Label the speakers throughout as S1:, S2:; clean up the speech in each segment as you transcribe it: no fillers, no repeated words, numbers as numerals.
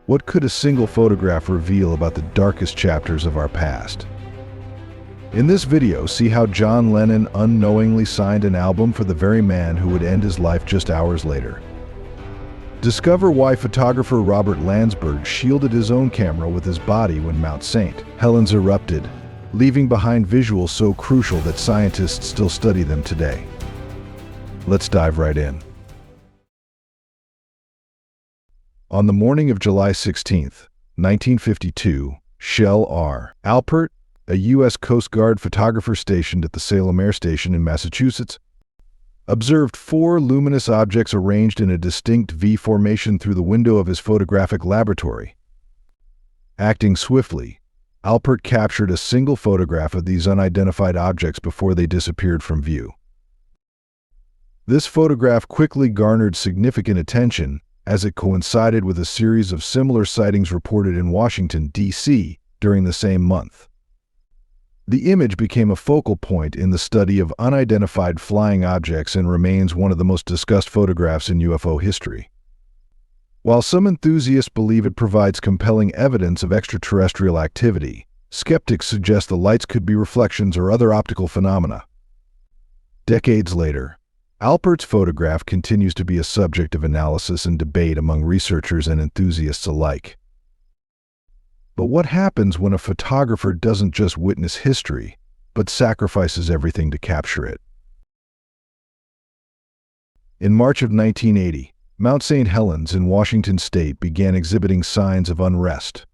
S1: What could a single photograph reveal about the darkest chapters of our past? In this video, see how John Lennon unknowingly signed an album for the very man who would end his life just hours later. Discover why photographer Robert Landsberg shielded his own camera with his body when Mount St. Helens erupted, leaving behind visuals so crucial that scientists still study them today. Let's dive right in. On the morning of July 16, 1952, Shell R. Alpert, a U.S. Coast Guard photographer stationed at the Salem Air Station in Massachusetts, observed four luminous objects arranged in a distinct V formation through the window of his photographic laboratory. Acting swiftly, Alpert captured a single photograph of these unidentified objects before they disappeared from view. This photograph quickly garnered significant attention as it coincided with a series of similar sightings reported in Washington, D.C. during the same month. The image became a focal point in the study of unidentified flying objects and remains one of the most discussed photographs in UFO history. While some enthusiasts believe it provides compelling evidence of extraterrestrial activity, skeptics suggest the lights could be reflections or other optical phenomena. Decades later, Alpert's photograph continues to be a subject of analysis and debate among researchers and enthusiasts alike. But what happens when a photographer doesn't just witness history, but sacrifices everything to capture it? In March of 1980, Mount St. Helens in Washington state began exhibiting signs of unrest.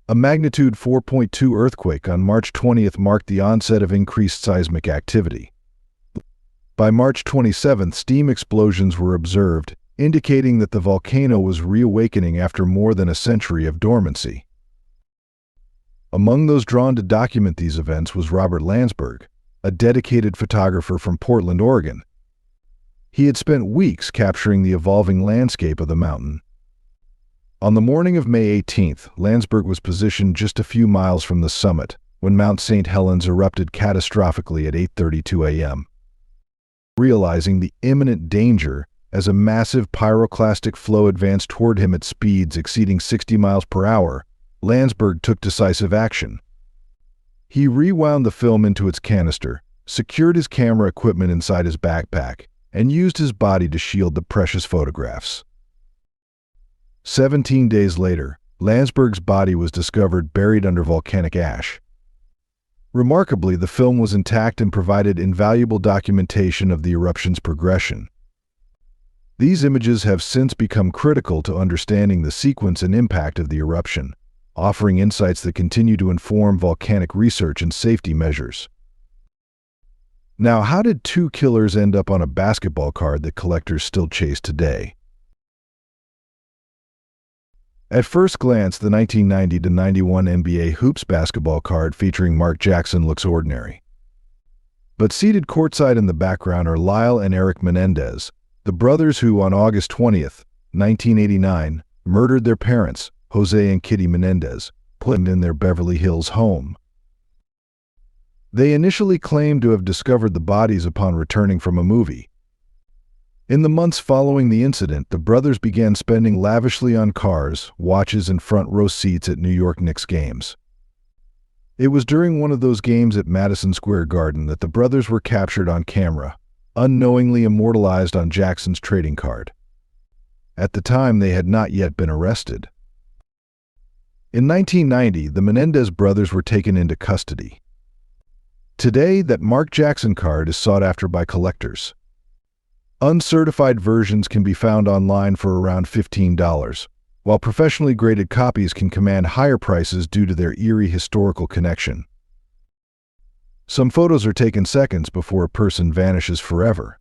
S1: A magnitude 4.2 earthquake on March 20th marked the onset of increased seismic activity. By March 27th, steam explosions were observed, indicating that the volcano was reawakening after more than a century of dormancy. Among those drawn to document these events was Robert Landsberg, a dedicated photographer from Portland, Oregon. He had spent weeks capturing the evolving landscape of the mountain. On the morning of May 18th, Landsberg was positioned just a few miles from the summit when Mount St. Helens erupted catastrophically at 8:32 a.m. Realizing the imminent danger as a massive pyroclastic flow advanced toward him at speeds exceeding 60 miles per hour, Landsberg took decisive action. He rewound the film into its canister, secured his camera equipment inside his backpack, and used his body to shield the precious photographs. 17 days later, Landsberg's body was discovered buried under volcanic ash. Remarkably, the film was intact and provided invaluable documentation of the eruption's progression. These images have since become critical to understanding the sequence and impact of the eruption, offering insights that continue to inform volcanic research and safety measures. Now, how did two killers end up on a basketball card that collectors still chase today? At first glance, the 1990-91 NBA Hoops basketball card featuring Mark Jackson looks ordinary. But seated courtside in the background are Lyle and Eric Menendez, the brothers who, on August 20th, 1989, murdered their parents, Jose and Kitty Menendez, put them in their Beverly Hills home. They initially claimed to have discovered the bodies upon returning from a movie. In the months following the incident, the brothers began spending lavishly on cars, watches, and front-row seats at New York Knicks games. It was during one of those games at Madison Square Garden that the brothers were captured on camera, unknowingly immortalized on Jackson's trading card. At the time, they had not yet been arrested. In 1990, the Menendez brothers were taken into custody. Today, that Mark Jackson card is sought after by collectors. Uncertified versions can be found online for around $15, while professionally graded copies can command higher prices due to their eerie historical connection. Some photos are taken seconds before a person vanishes forever.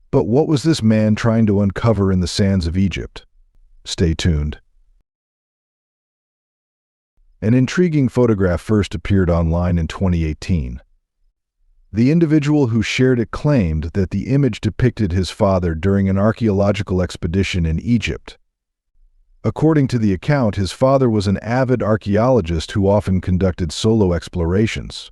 S1: But what was this man trying to uncover in the sands of Egypt? Stay tuned. An intriguing photograph first appeared online in 2018. The individual who shared it claimed that the image depicted his father during an archaeological expedition in Egypt. According to the account, his father was an avid archaeologist who often conducted solo explorations.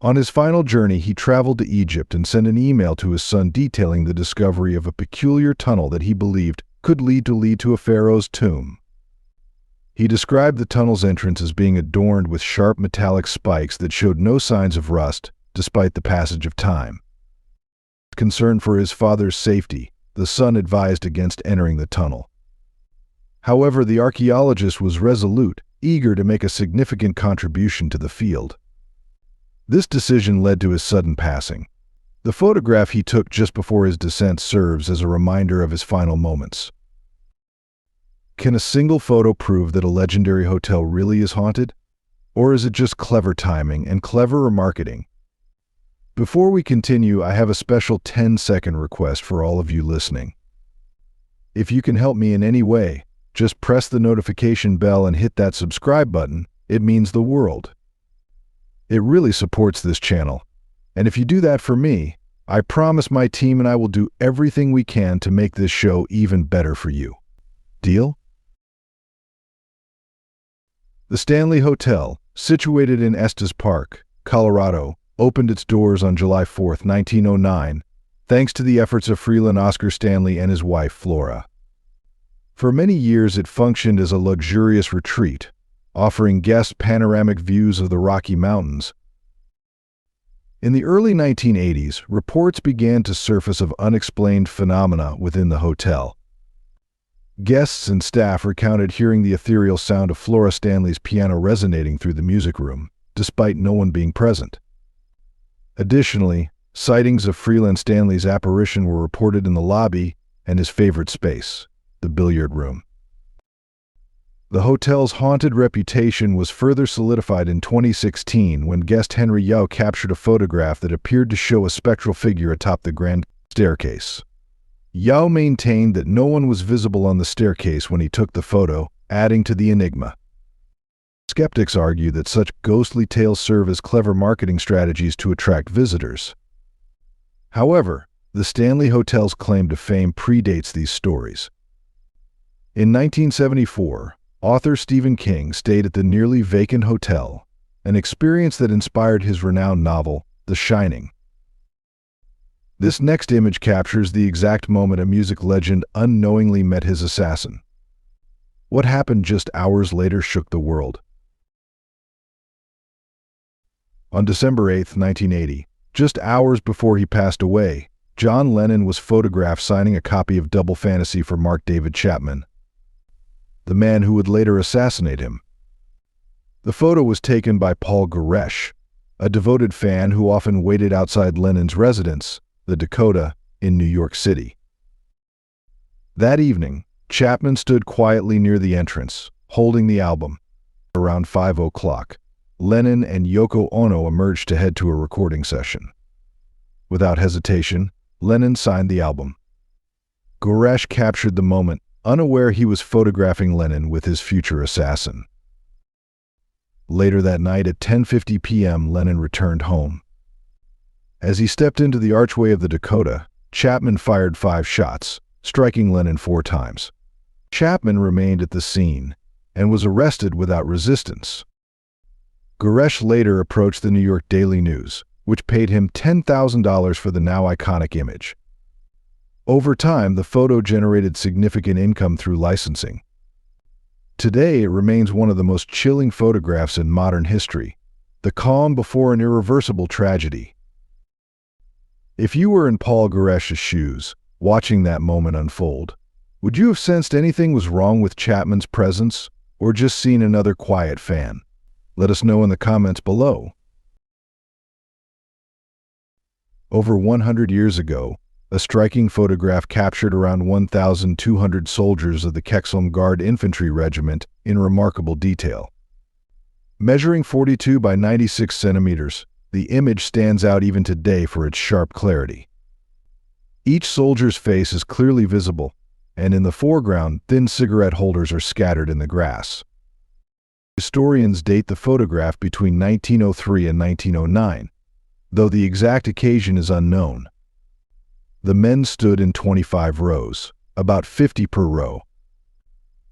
S1: On his final journey, he traveled to Egypt and sent an email to his son detailing the discovery of a peculiar tunnel that he believed could lead to a pharaoh's tomb. He described the tunnel's entrance as being adorned with sharp metallic spikes that showed no signs of rust, despite the passage of time. Concerned for his father's safety, the son advised against entering the tunnel. However, the archaeologist was resolute, eager to make a significant contribution to the field. This decision led to his sudden passing. The photograph he took just before his descent serves as a reminder of his final moments. Can a single photo prove that a legendary hotel really is haunted? Or is it just clever timing and cleverer marketing? Before we continue, I have a special 10-second request for all of you listening. If you can help me in any way, just press the notification bell and hit that subscribe button. It means the world. It really supports this channel. And if you do that for me, I promise my team and I will do everything we can to make this show even better for you. Deal? The Stanley Hotel, situated in Estes Park, Colorado, opened its doors on July 4, 1909, thanks to the efforts of Freeland Oscar Stanley and his wife, Flora. For many years, it functioned as a luxurious retreat, offering guests panoramic views of the Rocky Mountains. In the early 1980s, reports began to surface of unexplained phenomena within the hotel. Guests and staff recounted hearing the ethereal sound of Flora Stanley's piano resonating through the music room, despite no one being present. Additionally, sightings of Freeland Stanley's apparition were reported in the lobby and his favorite space, the billiard room. The hotel's haunted reputation was further solidified in 2016 when guest Henry Yao captured a photograph that appeared to show a spectral figure atop the grand staircase. Yao maintained that no one was visible on the staircase when he took the photo, adding to the enigma. Skeptics argue that such ghostly tales serve as clever marketing strategies to attract visitors. However, the Stanley Hotel's claim to fame predates these stories. In 1974, author Stephen King stayed at the nearly vacant hotel, an experience that inspired his renowned novel, The Shining. This next image captures the exact moment a music legend unknowingly met his assassin. What happened just hours later shook the world. On December 8, 1980, just hours before he passed away, John Lennon was photographed signing a copy of Double Fantasy for Mark David Chapman, the man who would later assassinate him. The photo was taken by Paul Goresh, a devoted fan who often waited outside Lennon's residence, the Dakota, in New York City. That evening, Chapman stood quietly near the entrance, holding the album. Around 5 o'clock, Lennon and Yoko Ono emerged to head to a recording session. Without hesitation, Lennon signed the album. Goresh captured the moment, unaware he was photographing Lennon with his future assassin. Later that night at 10:50 p.m., Lennon returned home. As he stepped into the archway of the Dakota, Chapman fired 5 shots, striking Lennon 4 times. Chapman remained at the scene and was arrested without resistance. Goresh later approached the New York Daily News, which paid him $10,000 for the now iconic image. Over time, the photo generated significant income through licensing. Today, it remains one of the most chilling photographs in modern history, the calm before an irreversible tragedy. If you were in Paul Goresh's shoes, watching that moment unfold, would you have sensed anything was wrong with Chapman's presence, or just seen another quiet fan? Let us know in the comments below. Over 100 years ago, a striking photograph captured around 1,200 soldiers of the Kexholm Guard Infantry Regiment in remarkable detail. Measuring 42 by 96 centimeters, the image stands out even today for its sharp clarity. Each soldier's face is clearly visible, and in the foreground, thin cigarette holders are scattered in the grass. Historians date the photograph between 1903 and 1909, though the exact occasion is unknown. The men stood in 25 rows, about 50 per row.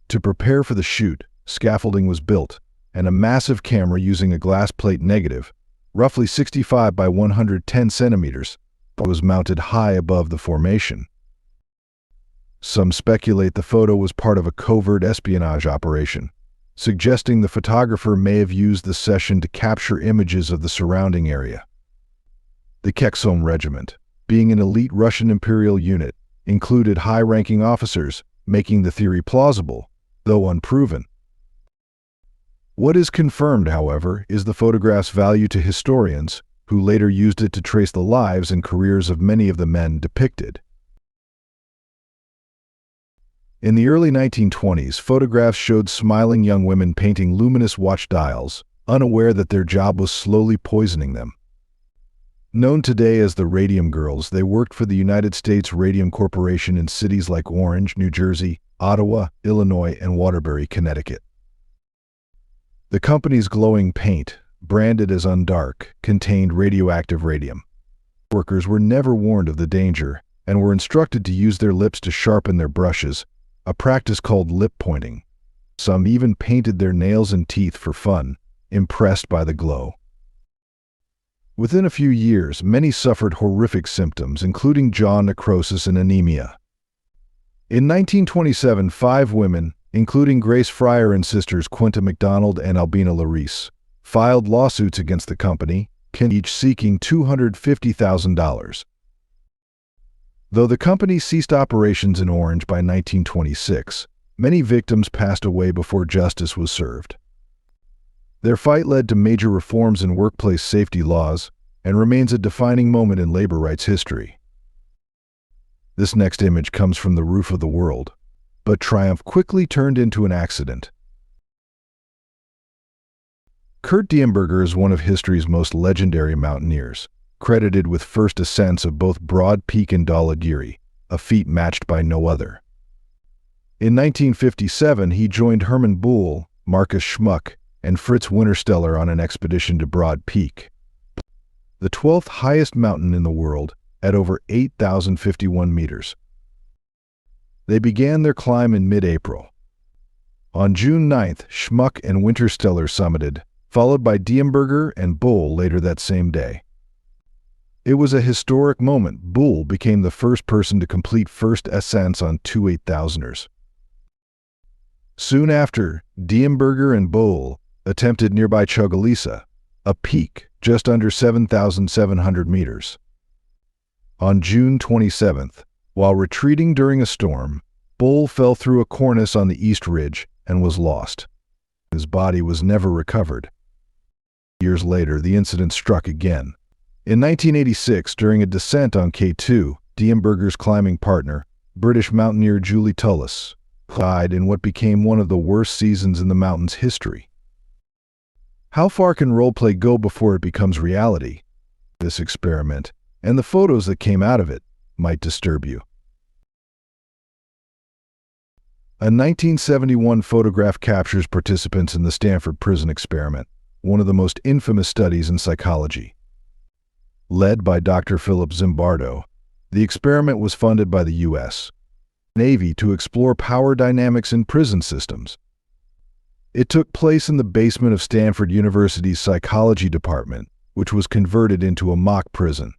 S1: To prepare for the shoot, scaffolding was built, and a massive camera using a glass plate negative, roughly 65 by 110 centimeters, was mounted high above the formation. Some speculate the photo was part of a covert espionage operation, suggesting the photographer may have used the session to capture images of the surrounding area. The Kexholm Regiment, being an elite Russian imperial unit, included high-ranking officers, making the theory plausible, though unproven. What is confirmed, however, is the photograph's value to historians, who later used it to trace the lives and careers of many of the men depicted. In the early 1920s, photographs showed smiling young women painting luminous watch dials, unaware that their job was slowly poisoning them. Known today as the Radium Girls, they worked for the United States Radium Corporation in cities like Orange, New Jersey, Ottawa, Illinois, and Waterbury, Connecticut. The company's glowing paint, branded as Undark, contained radioactive radium. Workers were never warned of the danger and were instructed to use their lips to sharpen their brushes, a practice called lip pointing. Some even painted their nails and teeth for fun, impressed by the glow. Within a few years, many suffered horrific symptoms, including jaw necrosis and anemia. In 1927, 5 women, including Grace Fryer and sisters Quinta MacDonald and Albina Larice, filed lawsuits against the company, each seeking $250,000. Though the company ceased operations in Orange by 1926, many victims passed away before justice was served. Their fight led to major reforms in workplace safety laws and remains a defining moment in labor rights history. This next image comes from the roof of the world, but triumph quickly turned into an accident. Kurt Diemberger is one of history's most legendary mountaineers, credited with first ascents of both Broad Peak and Dhaulagiri, a feat matched by no other. In 1957, he joined Hermann Buhl, Marcus Schmuck, and Fritz Wintersteller on an expedition to Broad Peak, the 12th highest mountain in the world, at over 8,051 meters. They began their climb in mid-April. On June 9th, Schmuck and Wintersteller summited, followed by Diemberger and Buhl later that same day. It was a historic moment. Buhl became the first person to complete first ascents on 2 8,000ers. Soon after, Diemberger and Buhl attempted nearby Chogalisa, a peak just under 7,700 meters. On June 27th, while retreating during a storm, Buhl fell through a cornice on the East Ridge and was lost. His body was never recovered. Years later, the incident struck again. In 1986, during a descent on K2, Diemberger's climbing partner, British mountaineer Julie Tullis, died in what became one of the worst seasons in the mountain's history. How far can roleplay go before it becomes reality? This experiment, and the photos that came out of it, might disturb you. A 1971 photograph captures participants in the Stanford prison experiment, one of the most infamous studies in psychology. Led by Dr. Philip Zimbardo, the experiment was funded by the U.S. Navy to explore power dynamics in prison systems. It took place in the basement of Stanford University's psychology department, which was converted into a mock prison.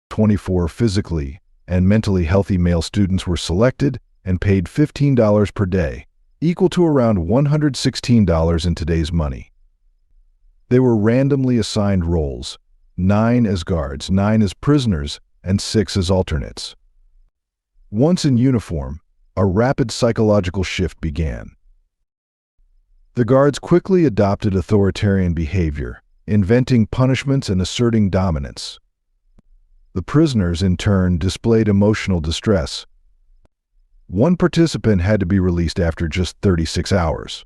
S1: 24 physically and mentally healthy male students were selected and paid $15 per day, equal to around $116 in today's money. They were randomly assigned roles, 9 as guards, 9 as prisoners, and 6 as alternates. Once in uniform, a rapid psychological shift began. The guards quickly adopted authoritarian behavior, inventing punishments and asserting dominance. The prisoners, in turn, displayed emotional distress. One participant had to be released after just 36 hours.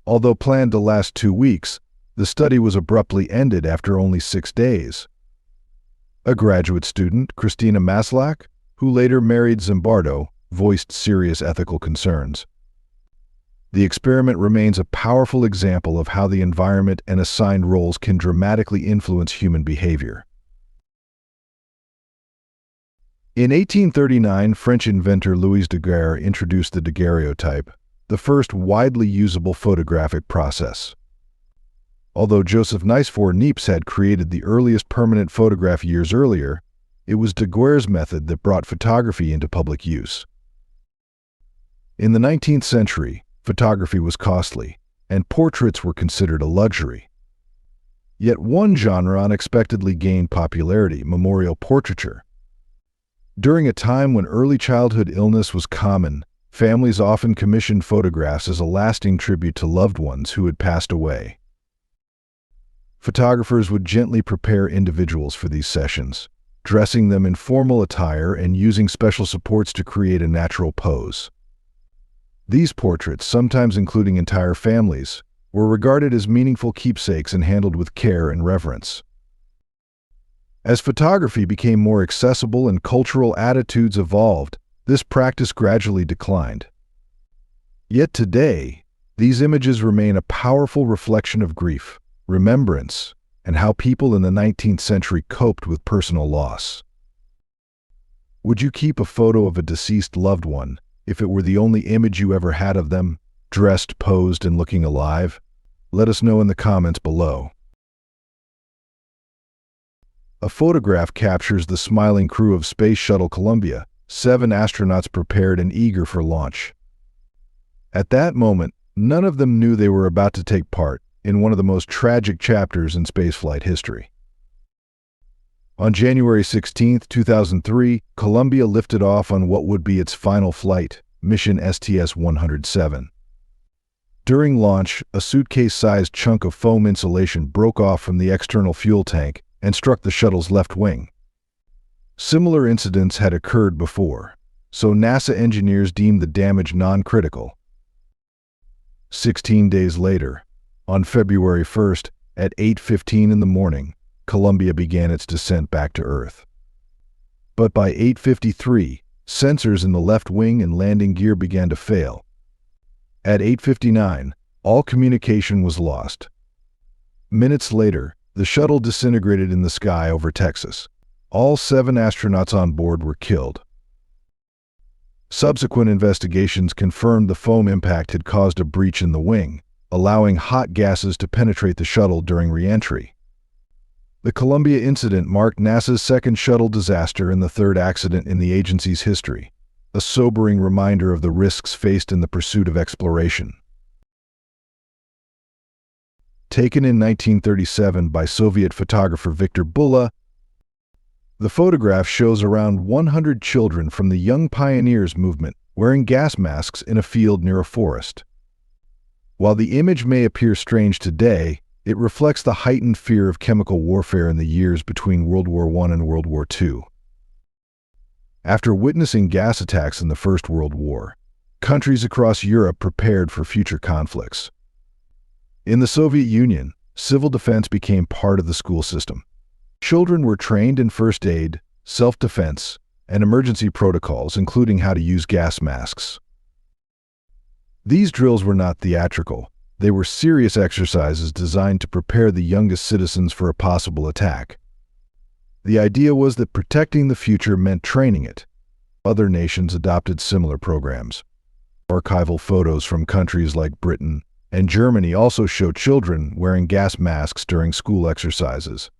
S1: Although planned to last 2 weeks, the study was abruptly ended after only 6 days. A graduate student, Christina Maslach, who later married Zimbardo, voiced serious ethical concerns. The experiment remains a powerful example of how the environment and assigned roles can dramatically influence human behavior. In 1839, French inventor Louis Daguerre introduced the daguerreotype, the first widely usable photographic process. Although Joseph Nicephore Niepce had created the earliest permanent photograph years earlier, It was Daguerre's method that brought photography into public use. In the 19th century, photography was costly, and portraits were considered a luxury. Yet one genre unexpectedly gained popularity: memorial portraiture. During a time when early childhood illness was common, families often commissioned photographs as a lasting tribute to loved ones who had passed away. Photographers would gently prepare individuals for these sessions, dressing them in formal attire and using special supports to create a natural pose. These portraits, sometimes including entire families, were regarded as meaningful keepsakes and handled with care and reverence. As photography became more accessible and cultural attitudes evolved, this practice gradually declined. Yet today, these images remain a powerful reflection of grief, remembrance, and how people in the 19th century coped with personal loss. Would you keep a photo of a deceased loved one if it were the only image you ever had of them, dressed, posed, and looking alive? Let us know in the comments below. A photograph captures the smiling crew of Space Shuttle Columbia, 7 astronauts prepared and eager for launch. At that moment, none of them knew they were about to take part in one of the most tragic chapters in spaceflight history. On January 16, 2003, Columbia lifted off on what would be its final flight, mission STS-107. During launch, a suitcase-sized chunk of foam insulation broke off from the external fuel tank and struck the shuttle's left wing. Similar incidents had occurred before, so NASA engineers deemed the damage non-critical. 16 days later, on February 1st, at 8:15 in the morning, Columbia began its descent back to Earth. But by 8:53, sensors in the left wing and landing gear began to fail. At 8:59, all communication was lost. Minutes later, the shuttle disintegrated in the sky over Texas. All 7 astronauts on board were killed. Subsequent investigations confirmed the foam impact had caused a breach in the wing, allowing hot gases to penetrate the shuttle during re-entry. The Columbia incident marked NASA's second shuttle disaster and the third accident in the agency's history, a sobering reminder of the risks faced in the pursuit of exploration. Taken in 1937 by Soviet photographer Viktor Bulla, the photograph shows around 100 children from the Young Pioneers movement wearing gas masks in a field near a forest. While the image may appear strange today, it reflects the heightened fear of chemical warfare in the years between World War I and World War II. After witnessing gas attacks in the First World War, countries across Europe prepared for future conflicts. In the Soviet Union, civil defense became part of the school system. Children were trained in first aid, self-defense, and emergency protocols, including how to use gas masks. These drills were not theatrical. They were serious exercises designed to prepare the youngest citizens for a possible attack. The idea was that protecting the future meant training it. Other nations adopted similar programs. Archival photos from countries like Britain and Germany also show children wearing gas masks during school exercises.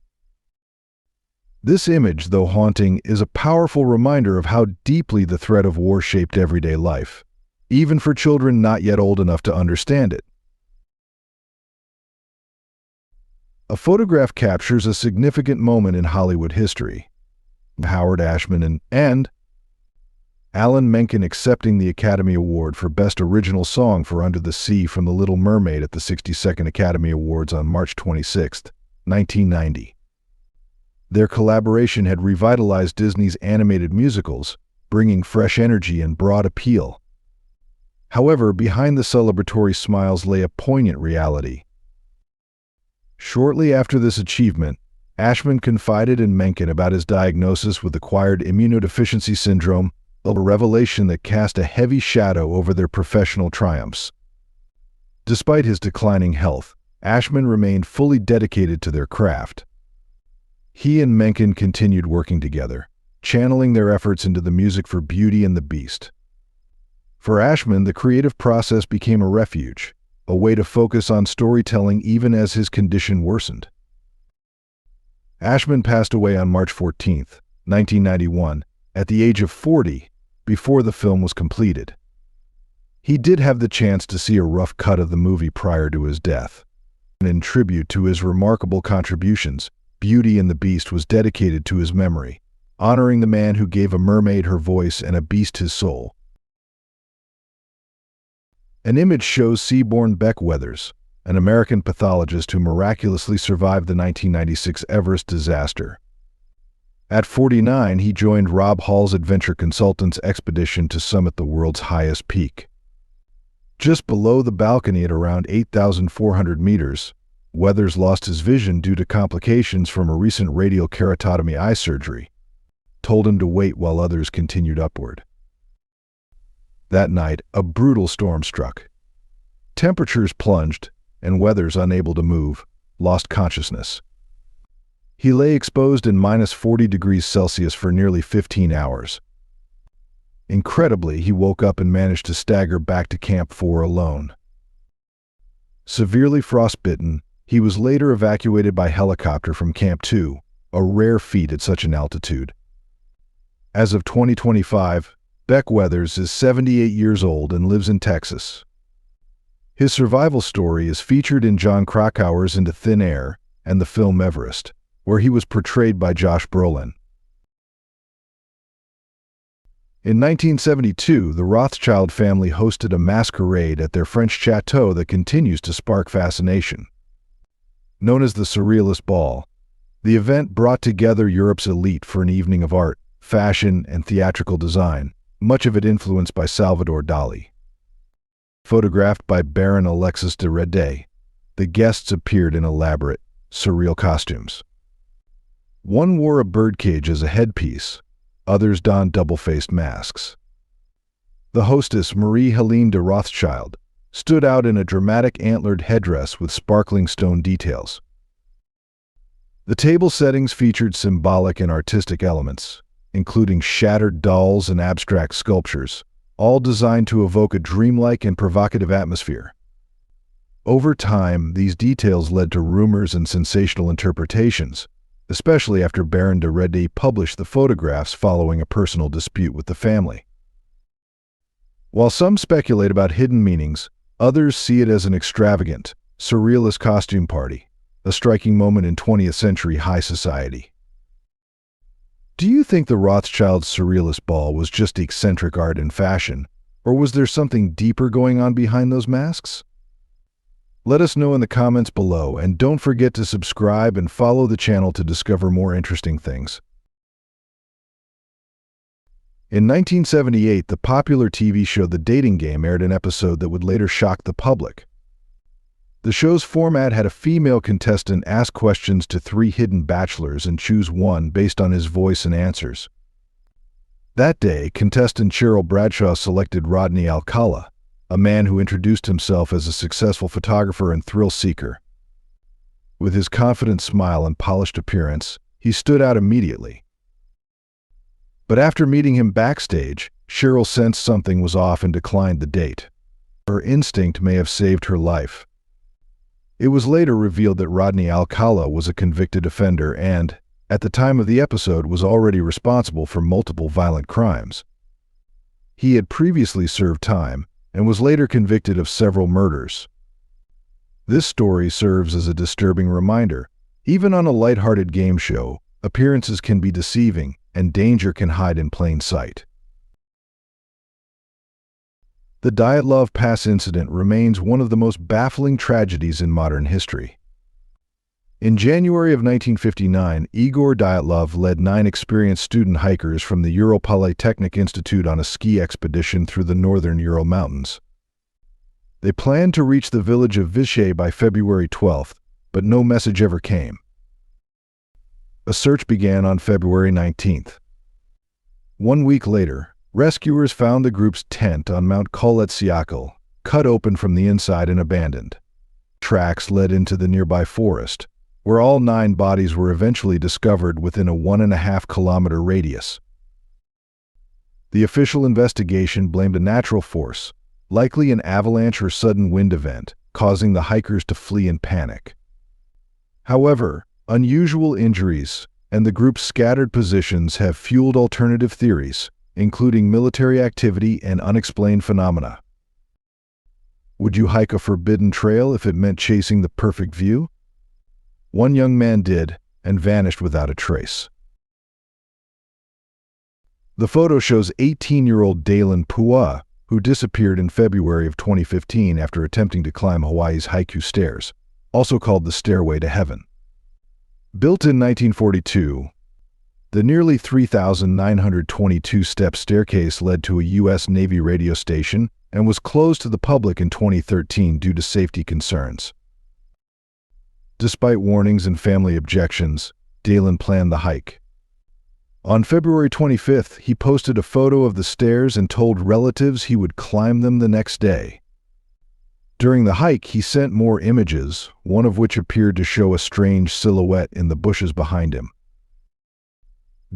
S1: This image, though haunting, is a powerful reminder of how deeply the threat of war shaped everyday life, even for children not yet old enough to understand it. A photograph captures a significant moment in Hollywood history. Howard Ashman and Alan Menken accepting the Academy Award for Best Original Song for Under the Sea from The Little Mermaid at the 62nd Academy Awards on March 26, 1990. Their collaboration had revitalized Disney's animated musicals, bringing fresh energy and broad appeal. However, behind the celebratory smiles lay a poignant reality. Shortly after this achievement, Ashman confided in Menken about his diagnosis with acquired immunodeficiency syndrome, a revelation that cast a heavy shadow over their professional triumphs. Despite his declining health, Ashman remained fully dedicated to their craft. He and Menken continued working together, channeling their efforts into the music for Beauty and the Beast. For Ashman, the creative process became a refuge, a way to focus on storytelling even as his condition worsened. Ashman passed away on March 14, 1991, at the age of 40, before the film was completed. He did have the chance to see a rough cut of the movie prior to his death. In tribute to his remarkable contributions, Beauty and the Beast was dedicated to his memory, honoring the man who gave a mermaid her voice and a beast his soul. An image shows Seaborn Beck Weathers, an American pathologist who miraculously survived the 1996 Everest disaster. At 49, he joined Rob Hall's Adventure Consultants expedition to summit the world's highest peak. Just below the balcony at around 8,400 meters, Weathers lost his vision due to complications from a recent radial keratotomy eye surgery, told him to wait while others continued upward. That night, a brutal storm struck. Temperatures plunged, and Weathers, unable to move, lost consciousness. He lay exposed in -40 degrees Celsius for nearly 15 hours. Incredibly, he woke up and managed to stagger back to Camp 4 alone. Severely frostbitten, he was later evacuated by helicopter from Camp 2, a rare feat at such an altitude. As of 2025, Beck Weathers is 78 years old and lives in Texas. His survival story is featured in John Krakauer's Into Thin Air and the film Everest, where he was portrayed by Josh Brolin. In 1972, the Rothschild family hosted a masquerade at their French chateau that continues to spark fascination. Known as the Surrealist Ball, the event brought together Europe's elite for an evening of art, fashion, and theatrical design, much of it influenced by Salvador Dali. Photographed by Baron Alexis de Rede, the guests appeared in elaborate, surreal costumes. One wore a birdcage as a headpiece, others donned double-faced masks. The hostess, Marie-Helene de Rothschild, stood out in a dramatic antlered headdress with sparkling stone details. The table settings featured symbolic and artistic elements, including shattered dolls and abstract sculptures, all designed to evoke a dreamlike and provocative atmosphere. Over time, these details led to rumors and sensational interpretations, especially after Baron de Rede published the photographs following a personal dispute with the family. While some speculate about hidden meanings, others see it as an extravagant, surrealist costume party, a striking moment in 20th century high society. Do you think the Rothschilds' Surrealist Ball was just eccentric art and fashion, or was there something deeper going on behind those masks? Let us know in the comments below, and don't forget to subscribe and follow the channel to discover more interesting things. In 1978, the popular TV show The Dating Game aired an episode that would later shock the public. The show's format had a female contestant ask questions to 3 hidden bachelors and choose one based on his voice and answers. That day, contestant Cheryl Bradshaw selected Rodney Alcala, a man who introduced himself as a successful photographer and thrill seeker. With his confident smile and polished appearance, he stood out immediately. But after meeting him backstage, Cheryl sensed something was off and declined the date. Her instinct may have saved her life. It was later revealed that Rodney Alcala was a convicted offender and, at the time of the episode, was already responsible for multiple violent crimes. He had previously served time and was later convicted of several murders. This story serves as a disturbing reminder. Even on a lighthearted game show, appearances can be deceiving and danger can hide in plain sight. The Dyatlov Pass incident remains one of the most baffling tragedies in modern history. In January of 1959, Igor Dyatlov led 9 experienced student hikers from the Ural Polytechnic Institute on a ski expedition through the northern Ural Mountains. They planned to reach the village of Vishay by February 12th, but no message ever came. A search began on February 19th. 1 week later, rescuers found the group's tent on Mount Koletsiakal, cut open from the inside and abandoned. Tracks led into the nearby forest, where all 9 bodies were eventually discovered within a 1.5-kilometer radius. The official investigation blamed a natural force, likely an avalanche or sudden wind event, causing the hikers to flee in panic. However, unusual injuries, and the group's scattered positions have fueled alternative theories, including military activity and unexplained phenomena. Would you hike a forbidden trail if it meant chasing the perfect view? One young man did, and vanished without a trace. The photo shows 18-year-old Dalen, who disappeared in February of 2015 after attempting to climb Hawaii's Haiku stairs, also called the Stairway to Heaven. Built in 1942, the nearly 3,922-step staircase led to a U.S. Navy radio station and was closed to the public in 2013 due to safety concerns. Despite warnings and family objections, Dalen planned the hike. On February 25th, he posted a photo of the stairs and told relatives he would climb them the next day. During the hike, he sent more images, one of which appeared to show a strange silhouette in the bushes behind him.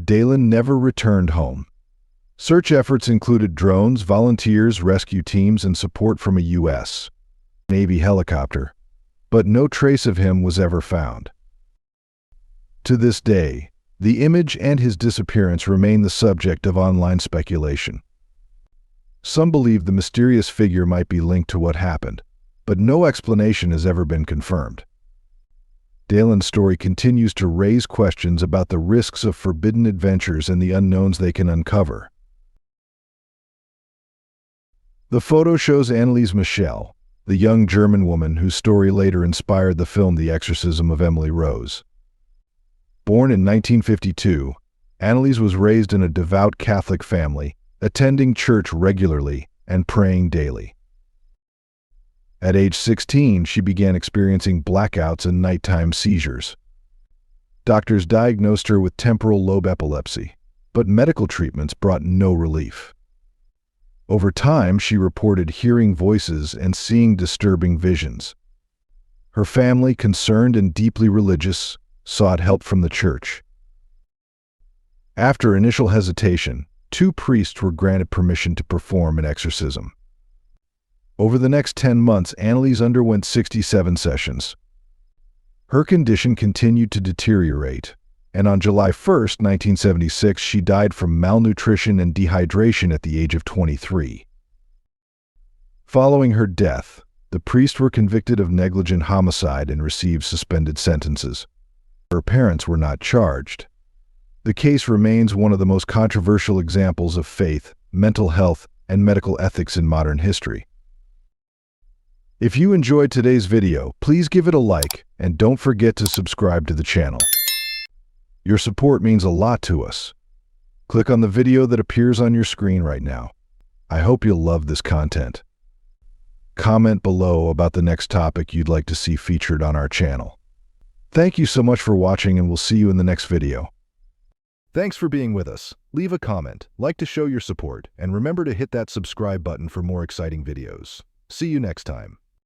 S1: Dalen never returned home. Search efforts included drones, volunteers, rescue teams, and support from a U.S. Navy helicopter, but no trace of him was ever found. To this day, the image and his disappearance remain the subject of online speculation. Some believe the mysterious figure might be linked to what happened, but no explanation has ever been confirmed. Dalen's story continues to raise questions about the risks of forbidden adventures and the unknowns they can uncover. The photo shows Anneliese Michel, the young German woman whose story later inspired the film The Exorcism of Emily Rose. Born in 1952, Anneliese was raised in a devout Catholic family, attending church regularly and praying daily. At age 16, she began experiencing blackouts and nighttime seizures. Doctors diagnosed her with temporal lobe epilepsy, but medical treatments brought no relief. Over time, she reported hearing voices and seeing disturbing visions. Her family, concerned and deeply religious, sought help from the church. After initial hesitation, 2 priests were granted permission to perform an exorcism. Over the next 10 months, Anneliese underwent 67 sessions. Her condition continued to deteriorate, and on July 1, 1976, she died from malnutrition and dehydration at the age of 23. Following her death, the priests were convicted of negligent homicide and received suspended sentences. Her parents were not charged. The case remains one of the most controversial examples of faith, mental health, and medical ethics in modern history. If you enjoyed today's video, please give it a like and don't forget to subscribe to the channel. Your support means a lot to us. Click on the video that appears on your screen right now. I hope you'll love this content. Comment below about the next topic you'd like to see featured on our channel. Thank you so much for watching, and we'll see you in the next video. Thanks for being with us. Leave a comment, like to show your support, and remember to hit that subscribe button for more exciting videos. See you next time.